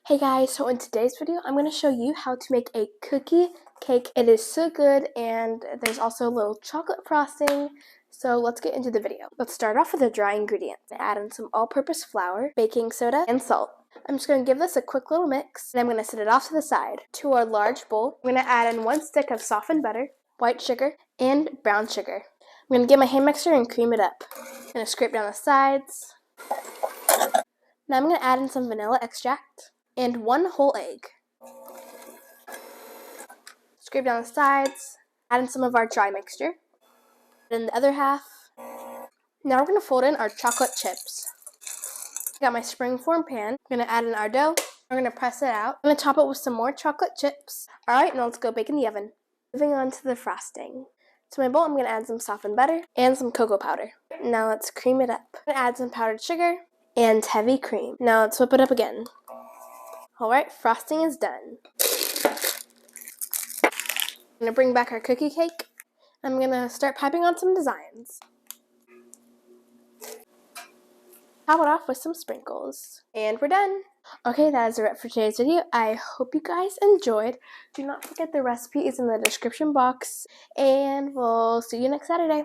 Hey guys, so in today's video, I'm going to show you how to make a cookie cake. It is so good, and there's also a little chocolate frosting. So let's get into the video. Let's start off with the dry ingredients. Add in some all-purpose flour, baking soda, and salt. I'm just going to give this a quick little mix, and I'm going to set it off to the side. To our large bowl, I'm going to add in 1 stick of softened butter, white sugar, and brown sugar. I'm going to get my hand mixer and cream it up. I'm going to scrape down the sides. Now I'm going to add in some vanilla extract and 1 whole egg. Scrape down the sides, add in some of our dry mixture, and the other half. Now we're going to fold in our chocolate chips. I got my springform pan. I'm going to add in our dough. We're going to press it out. I'm going to top it with some more chocolate chips. Alright, now let's go bake in the oven. Moving on to the frosting. To my bowl, I'm going to add some softened butter and some cocoa powder. Now let's cream it up. I'm going to add some powdered sugar and heavy cream. Now let's whip it up again. Alright, frosting is done. I'm going to bring back our cookie cake. I'm going to start piping on some designs. Top it off with some sprinkles. And we're done. Okay, that is a wrap for today's video. I hope you guys enjoyed. Do not forget the recipe is in the description box. And we'll see you next Saturday.